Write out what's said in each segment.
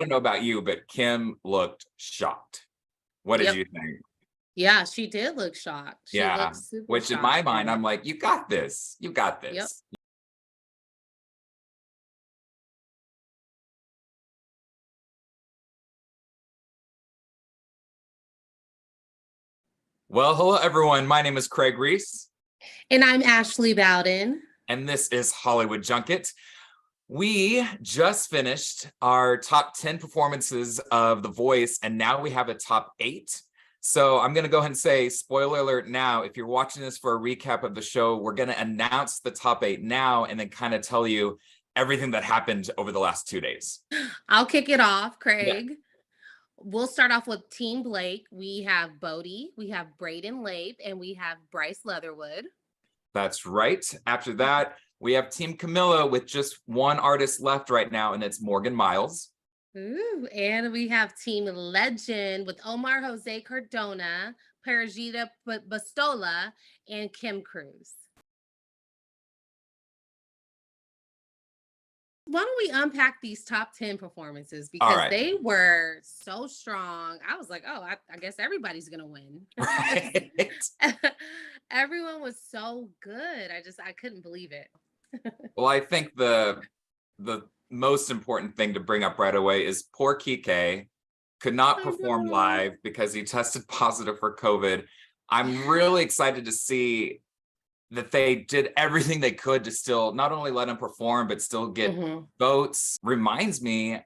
don't know about you, but Kim looked shocked. What did Yep. you think? Yeah, she did look shocked. She Yeah, looked super which in shocked. my mind, I'm like, you got this. You got Yep. this. Well, hello, everyone. My name is Craig Ries. And I'm Ashley Bowden. And this is Hollywood Junket. We just finished our top 10 performances of The Voice, and now we have a top 8. So I'm going to go ahead and say, spoiler alert now, if you're watching this for a recap of the show, we're going to announce the top 8 now and then kind of tell you everything that happened over the last 2 days. I'll kick it off, Craig. Yeah. We'll start off with Team Blake. We have Bowden, we have Braden Lape, and we have Bryce Leatherwood. That's right. After that, we have Team Camila with just one artist left right now, and it's Morgan Miles. Ooh, and we have Team Legend with Omar Jose Cardona, Parajita Bastola, and Kim Cruse. Why don't we unpack these top 10 performances, because they were so strong. I was like, oh, I guess everybody's gonna win. Right. Everyone was so good. I couldn't believe it. Well, I think the most important thing to bring up right away is poor Kique could not perform live because he tested positive for COVID. I'm really excited to see that they did everything they could to still not only let him perform, but still get votes. Reminds me,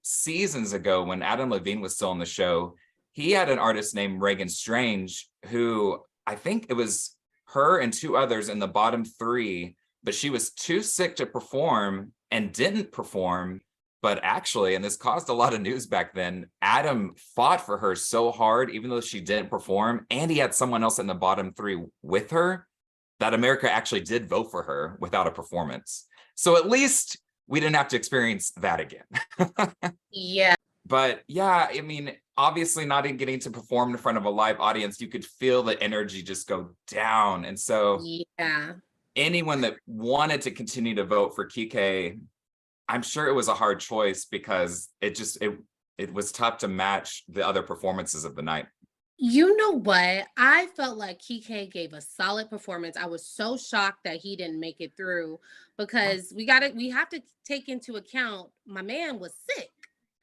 seasons ago when Adam Levine was still on the show, he had an artist named Reagan Strange, who I think it was her and 2 others in the bottom 3, but she was too sick to perform and didn't perform. But actually, and this caused a lot of news back then, Adam fought for her so hard, even though she didn't perform, and he had someone else in the bottom 3 with her, that America actually did vote for her without a performance. So at least we didn't have to experience that again. Yeah. But yeah, I mean, obviously not in getting to perform in front of a live audience, you could feel the energy just go down. And so yeah, anyone that wanted to continue to vote for Kique, I'm sure it was a hard choice because it was tough to match the other performances of the night. You know what? I felt like Kique gave a solid performance. I was so shocked that he didn't make it through, because we have to take into account my man was sick.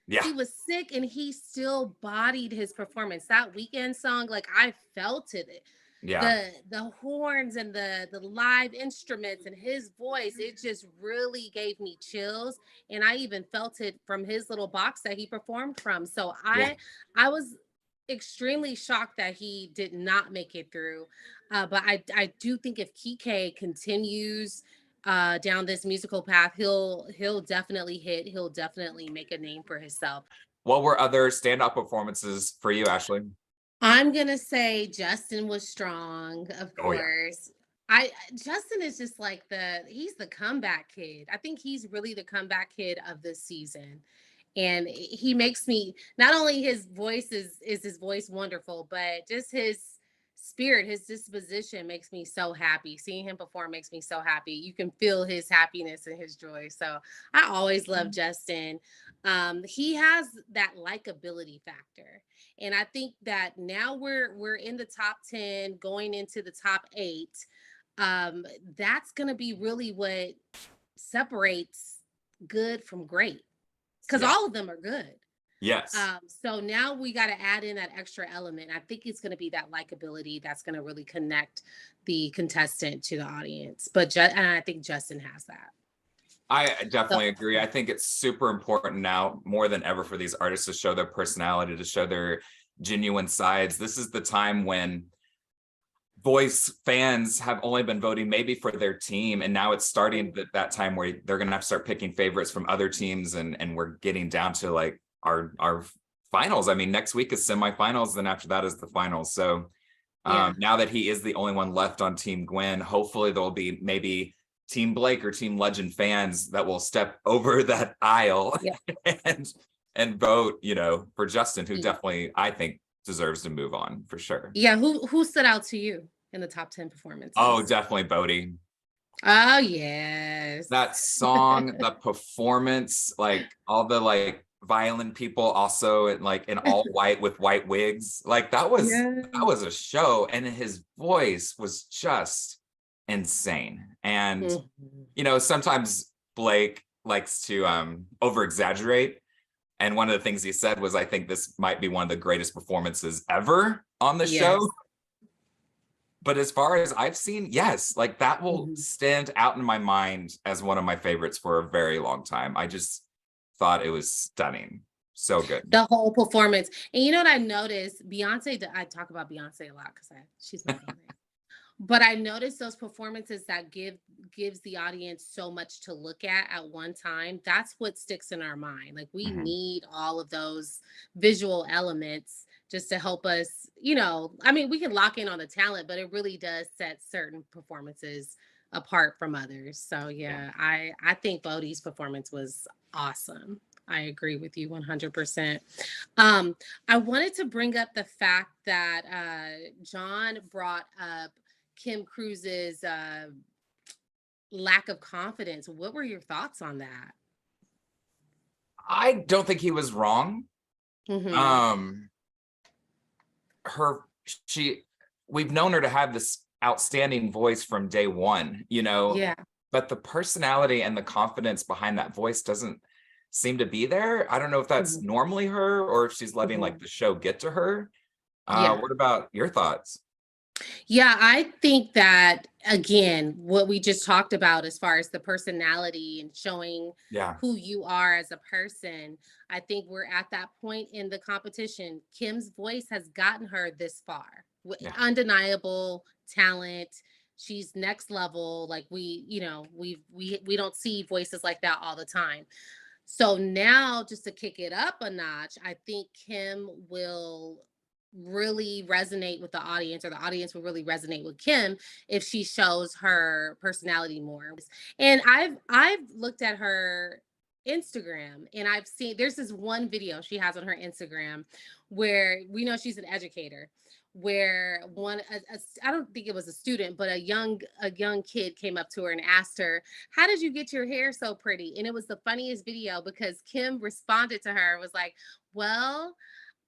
Yeah. He was sick and he still bodied his performance. That Weekend song, like, I felt it. Yeah. The horns and the live instruments and his voice, it just really gave me chills. And I even felt it from his little box that he performed from. So I was extremely shocked that he did not make it through. But I do think if Kique continues down this musical path, he'll definitely hit. He'll definitely make a name for himself. What were other standout performances for you, Ashley? I'm gonna say Justin was strong, of course. Justin is just like he's the comeback kid. I think he's really the comeback kid of this season. And he makes me, not only his voice is his voice wonderful, but just his spirit, his disposition makes me so happy. Seeing him perform makes me so happy. You can feel his happiness and his joy. So I always love Justin. He has that likability factor. And I think that now we're in the top 10, going into the top 8. That's gonna be really what separates good from great, because all of them are good. Yes. So now we got to add in that extra element. I think it's going to be that likability that's going to really connect the contestant to the audience. And I think Justin has that. I definitely agree. I think it's super important now, more than ever, for these artists to show their personality, to show their genuine sides. This is the time when Voice fans have only been voting maybe for their team, and now it's starting that time where they're going to have to start picking favorites from other teams, and we're getting down to like our finals. I mean, next week is semifinals, then after that is the finals. So now that he is the only one left on Team Gwen, hopefully there'll be maybe Team Blake or Team Legend fans that will step over that aisle and vote, for Justin, who definitely, I think, deserves to move on for sure. Yeah, who stood out to you in the top 10 performances? Oh, definitely Bowden. Oh, yes. That song, the performance, like all the violin people also in all white with white wigs. Like that was a show, and his voice was just insane. And sometimes Blake likes to over exaggerate. And one of the things he said was, I think this might be one of the greatest performances ever on the show. But as far as I've seen, yes, like that will stand out in my mind as one of my favorites for a very long time. I just thought it was stunning. So good. The whole performance. And you know what I noticed? Beyonce, I talk about Beyonce a lot because she's my favorite. But I noticed those performances that gives the audience so much to look at one time. That's what sticks in our mind. Like we need all of those visual elements just to help us, I mean, we can lock in on the talent, but it really does set certain performances apart from others. So I think Bodhi's performance was awesome. I agree with you 100%. I wanted to bring up the fact that John brought up Kim Cruise's lack of confidence. What were your thoughts on that? I don't think he was wrong. We've known her to have this outstanding voice from day one, but the personality and the confidence behind that voice doesn't seem to be there. I don't know if that's normally her or if she's letting like the show get to her. What about your thoughts? Yeah, I think that, again, what we just talked about as far as the personality and showing who you are as a person, I think we're at that point in the competition. Kim's voice has gotten her this far. Undeniable talent. She's next level. Like we don't see voices like that all the time. So now, just to kick it up a notch, I think Kim will really resonate with the audience, or the audience will really resonate with Kim if she shows her personality more. And I've looked at her Instagram, and I've seen there's this one video she has on her Instagram where we know she's an educator, where I don't think it was a student, but a young kid came up to her and asked her, "How did you get your hair so pretty?" And it was the funniest video because Kim responded to her, was like, "Well,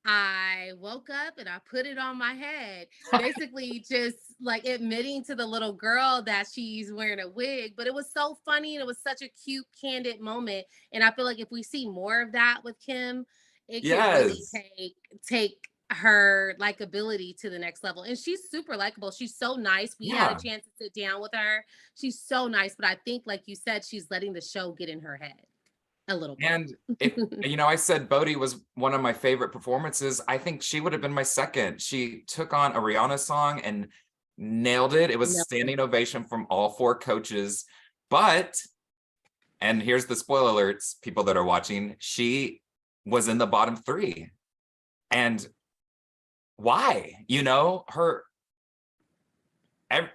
I woke up and I put it on my head," basically just like admitting to the little girl that she's wearing a wig. But it was so funny, and it was such a cute, candid moment. And I feel like if we see more of that with Kim, it can really take her likability to the next level. And she's super likable. She's so nice. We had a chance to sit down with her. She's so nice. But I think, like you said, she's letting the show get in her head a little bit. And if I said Bodhi was one of my favorite performances, I think she would have been my second. She took on a Rihanna song and nailed it. It was a standing ovation from all four coaches. But, and here's the spoiler alerts, people that are watching, she was in the bottom three. And why?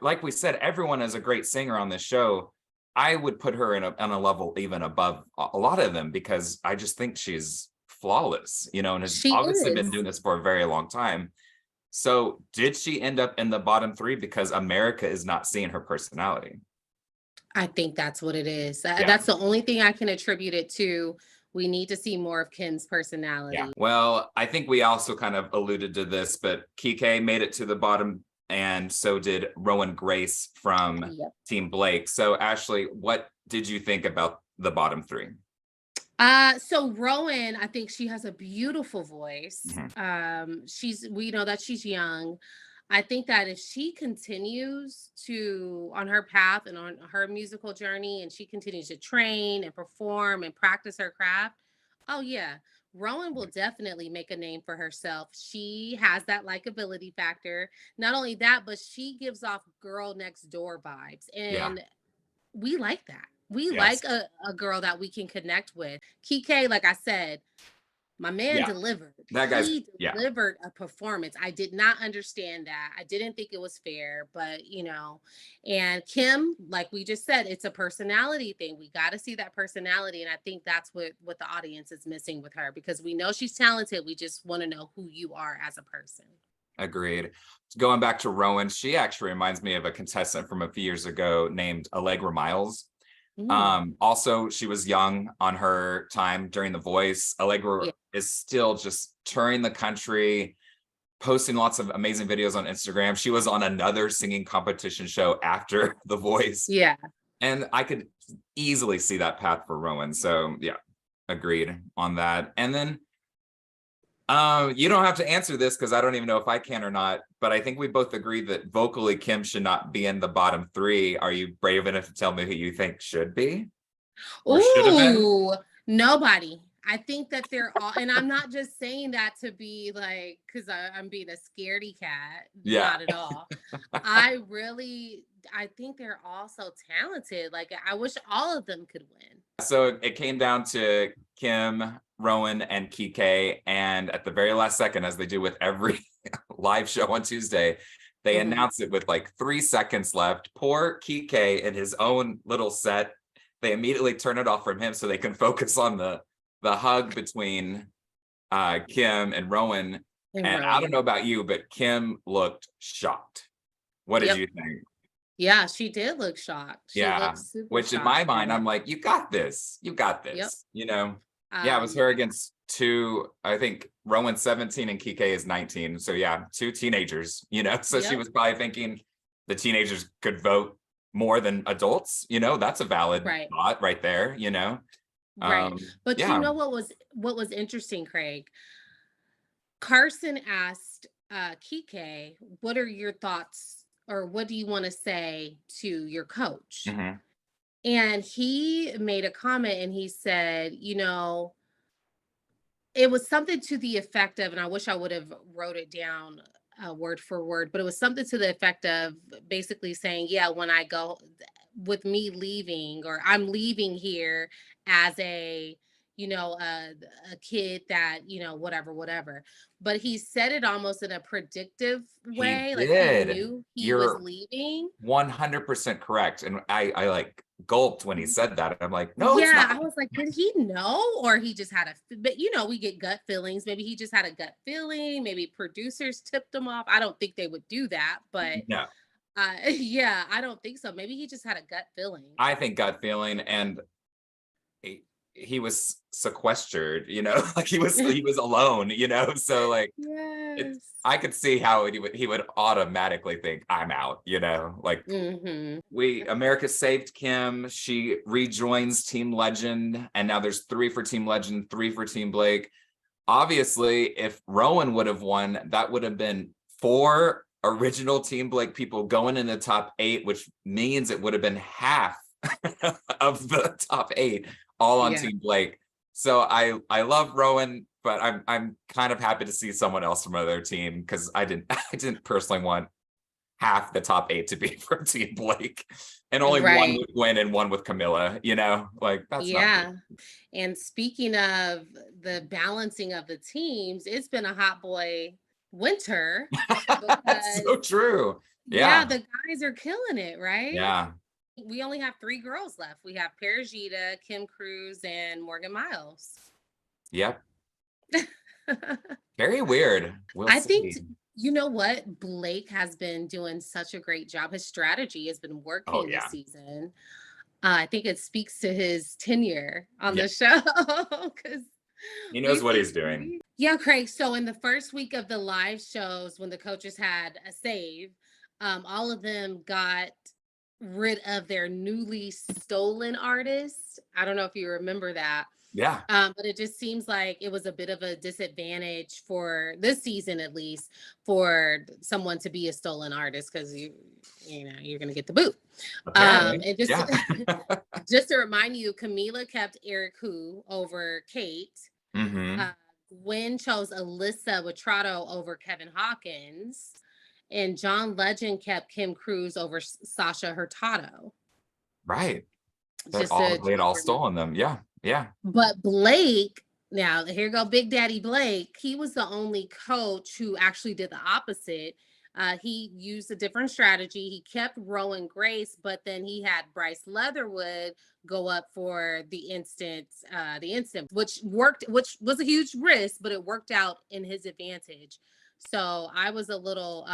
Like we said, everyone is a great singer on this show. I would put her on a level even above a lot of them because I just think she's flawless, and has obviously been doing this for a very long time. So did she end up in the bottom three because America is not seeing her personality? I think that's what it is. That's the only thing I can attribute it to. We need to see more of Kim's personality. Yeah. Well, I think we also kind of alluded to this, but Kique made it to the bottom, and so did Rowan Grace from Team Blake. So Ashley, what did you think about the bottom three? So Rowan, I think she has a beautiful voice. We know that she's young. I think that if she continues on her path and on her musical journey, and she continues to train and perform and practice her craft, Rowan will definitely make a name for herself. She has that likability factor. Not only that, but she gives off girl next door vibes. And we like that. We like a girl that we can connect with. Kique, like I said, my man delivered. He delivered a performance. I did not understand that. I didn't think it was fair, but and Kim, like we just said, it's a personality thing. We got to see that personality. And I think that's what the audience is missing with her, because we know she's talented. We just want to know who you are as a person. Agreed. Going back to Rowan, she actually reminds me of a contestant from a few years ago named Allegra Miles. Also, she was young on her time during The Voice. Allegra Yeah. is still just touring the country, posting lots of amazing videos on Instagram. She was on another singing competition show after The Voice. Yeah. And I could easily see that path for Rowan. So yeah, agreed on that. And then you don't have to answer this because I don't even know if I can or not, but I think we both agree that vocally Kim should not be in the bottom three. Are you brave enough to tell me who you think should be or should have been? Ooh, nobody. I think that they're all, and I'm not just saying that to be like, because I'm being a scaredy cat. Yeah. Not at all. I think they're all so talented. Like, I wish all of them could win. So it came down to Kim, Rowan, and Kique. And at the very last second, as they do with every live show on Tuesday, they announced it with like 3 seconds left. Poor Kique in his own little set. They immediately turn it off from him so they can focus on the hug between Kim and Rowan. And I don't know about you, but Kim looked shocked. What did you think? Yeah, she did look shocked. She looked super which shocked. in my mind, I'm like, you got this. You got this. You know? Yeah, it was her against two, I think Rowan's 17 and Kique is 19. So yeah, 2 teenagers, you know? So she was probably thinking the teenagers could vote more than adults. You know, that's a valid thought right there, you know? Right. But you know what was interesting, Craig? Carson asked Kique, what are your thoughts or what do you want to say to your coach? And he made a comment and he said, you know, it was something to the effect of, and I wish I would have wrote it down word for word, but it was something to the effect of basically saying, yeah, when I go with me leaving, or I'm leaving here as a, you know, a kid that, you know, whatever. But he said it almost in a predictive way, like he knew he was leaving. 100% correct. And I like gulped when he said that. I'm like, no, it's not. I was like, did he know, or he just had but you know, we get gut feelings. Maybe he just had a gut feeling. Maybe producers tipped him off. I don't think they would do that, but no. Yeah, I don't think so. Maybe he just had a gut feeling. I think gut feeling, and he was sequestered, you know, like he was alone, you know, so like I could see how he would automatically think I'm out, you know, like America saved Kim. She rejoins Team Legend, and now there's 3 for Team Legend, 3 for Team Blake. Obviously, if Rowan would have won, that would have been 4 original Team Blake people going in the top 8, which means it would have been half of the top 8 all on Team Blake. So I love Rowan, but I'm kind of happy to see someone else from another team, because I didn't personally want half the top 8 to be from Team Blake, and only one with Gwen and one with Camila, you know, like that's not good. And speaking of the balancing of the teams, it's been a hot boy winter. That's so true. Yeah, the guys are killing it, right? Yeah. We only have 3 girls left. We have Perigita, Kim Cruse, and Morgan Miles. Yep. Very weird. I think, you know what? Blake has been doing such a great job. His strategy has been working this season. I think it speaks to his tenure on the show, because he knows what he's doing. Yeah, Craig. So in the first week of the live shows, when the coaches had a save, all of them got rid of their newly stolen artists. I don't know if you remember that. Yeah. But it just seems like it was a bit of a disadvantage for this season, at least, for someone to be a stolen artist, because you know you're gonna get the boot. And just to remind you, Camila kept Eric Hu over Kate. Gwen chose Alyssa Witrato over Kevin Hawkins. And John Legend kept Kim Cruse over Sasha Hurtado. Right. They'd all stolen them. Yeah. But Blake, now here go Big Daddy Blake. He was the only coach who actually did the opposite. He used a different strategy. He kept Rowan Grace, but then he had Bryce Leatherwood go up for the instant, which was a huge risk, but it worked out in his advantage. So I was a little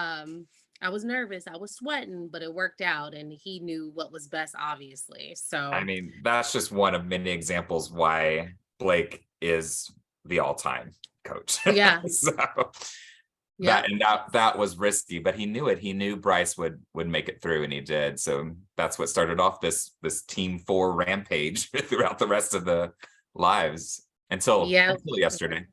I was nervous. I was sweating, but it worked out, and he knew what was best, obviously. I So mean, that's just one of many examples why Blake is the all-time coach. yeah, So yep. that was risky, but he knew it. He knew Bryce would make it through, and he did. So that's what started off this team 4 rampage throughout the rest of the lives Yep. until yesterday.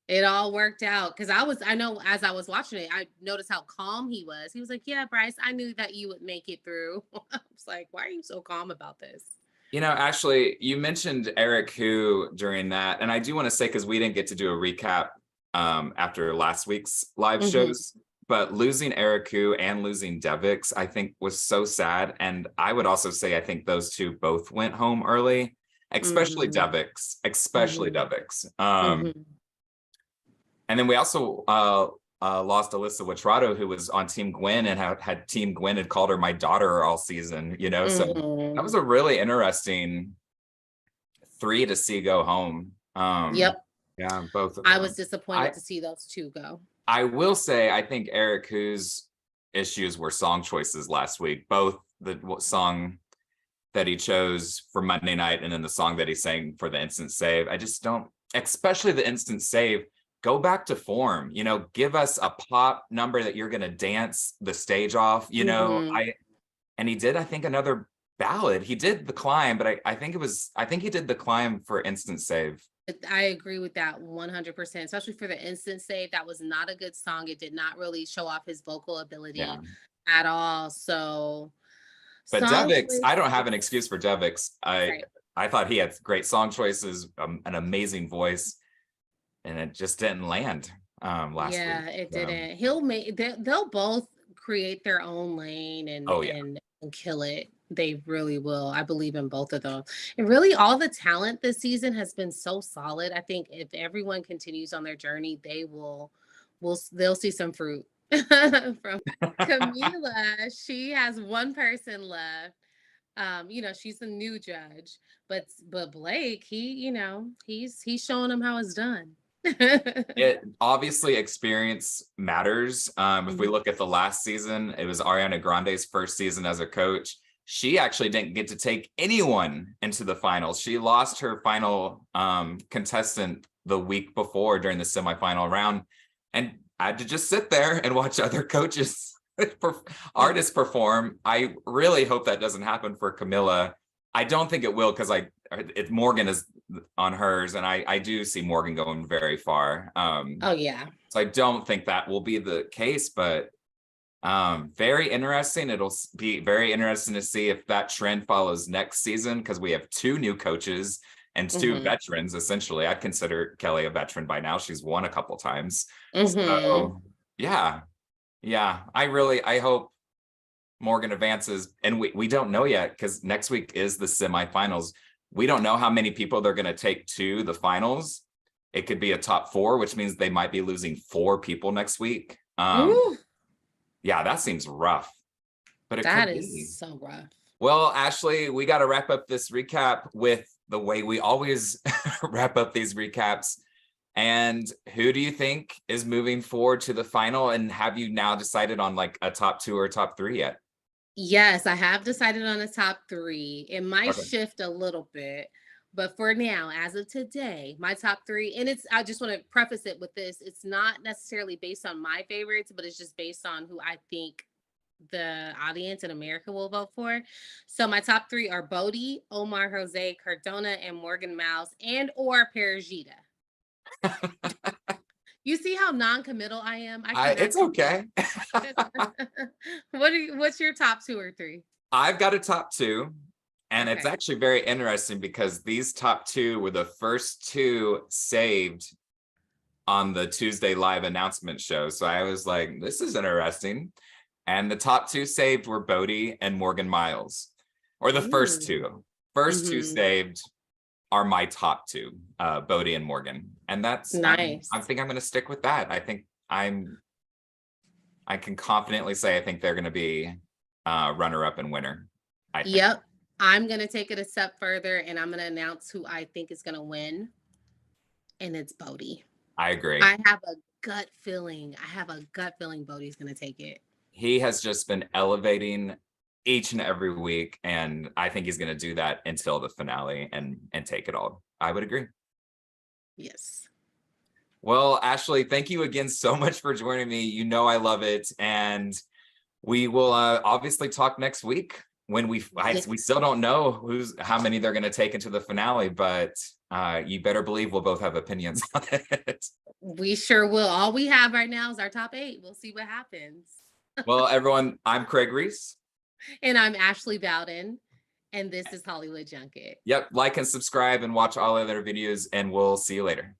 It all worked out because I know as I was watching it, I noticed how calm he was. He was like, "Yeah, Bryce, I knew that you would make it through." I was like, "Why are you so calm about this?" Actually, you mentioned Eric Who during that, and I do want to say, because we didn't get to do a recap after last week's live Hmm. shows, but losing Eric Who and losing Devix, I think, was so sad. And I would also say I think those two both went home early, especially Hmm. Devix, especially Hmm. Devix. Hmm. And then we also lost Alyssa Witrado, who was on Team Gwen and had Team Gwen had called her my daughter all season, So that was Hmm. a really interesting 3 to see go home. Yep. Yeah, both of I was them. disappointed I to see those two go. I will say I think Eric Who's issues were song choices last week. Both the song that he chose for Monday night and then the song that he sang for the instant save. I just don't, especially the instant save. Go back to form, give us a pop number that you're going to dance the stage off, Hmm. and he did, I think, another ballad. He did The Climb, but I think he did The Climb for instant save. I agree with that 100%, especially for the instant save. That was not a good song. It did not really show off his vocal Yeah. ability at all. So, But song Devix, I don't have an choices, excuse for Devix. I right? I thought he had great song choices, an amazing voice, and it just didn't land last week. Yeah, it So, didn't. He'll make. They'll both create their own lane and oh yeah. kill it. They really will. I believe in both of them. And really, all the talent this season has been so solid. I think if everyone continues on their journey, they'll see some fruit from Camila. She has one person left. She's a new judge, but Blake, he's showing them how it's done. It obviously experience matters. If we Mhm. look at the last season, it was Ariana Grande's first season as a coach. She actually didn't get to take anyone into the finals. She lost her final contestant the week before during the semifinal round, and I had to just sit there and watch other coaches, artists perform. I really hope that doesn't happen for Camilla. I don't think it will, because Morgan is on hers, and I do see Morgan going very far. Oh yeah. So I don't think that will be the case, but very interesting. It'll be very interesting to see if that trend follows next season, because we have 2 new coaches and 2 Mhm. veterans. Essentially, I'd consider Kelly a veteran by now. She's won a couple times. Mhm. So yeah, I hope Morgan advances, and we don't know yet, because next week is the semifinals. We don't know how many people they're going to take to the finals. It could be a top 4, which means they might be losing 4 people next week. Ooh, Yeah, that seems rough, but it that could is be. so rough. Well, Ashley, we got to wrap up this recap with the way we always wrap up these recaps. And who do you think is moving forward to the final? And have you now decided on like a top 2 or top 3 yet? Yes, I have decided on a top 3. It might Okay. shift a little bit, but for now, as of today, my top 3, and I just want to preface it with this, it's not necessarily based on my favorites, but it's just based on who I think the audience in America will vote for. So my top 3 are Bodie, Omar Jose Cardona, and Morgan Mouse, and or Perigita. You see how non-committal I am? I cannot It's commit. okay. What's your top 2 or 3? I've got a top 2, and it's Okay. actually very interesting because these top 2 were the first 2 saved on the Tuesday live announcement show. So I was like, this is interesting. And the top 2 saved were Bodie and Morgan Miles, or the first Ooh. 2. First 2 Mhm. saved are my top 2, Bodie and Morgan. And that's, I Nice. think I'm going to stick with that. I can confidently say I think they're going to be runner up and winner, I think. Yep. I'm gonna take it a step further and I'm gonna announce who I think is gonna win, and it's Bodie. I agree. I have a gut feeling. I have a gut feeling Bodie's gonna take it. He has just been elevating each and every week, and I think he's going to do that until the finale and take it all. I would agree. Yes. Well, Ashley, thank you again so much for joining me. You know I love it, and we will obviously talk next week when we still don't know how many they're going to take into the finale, but you better believe we'll both have opinions on it. We sure will. All we have right now is our top 8. We'll see what happens. Well, everyone, I'm Craig Ries. And I'm Ashley Bowden. And this is Hollywood Junket. Yep, like and subscribe and watch all other videos, and we'll see you later.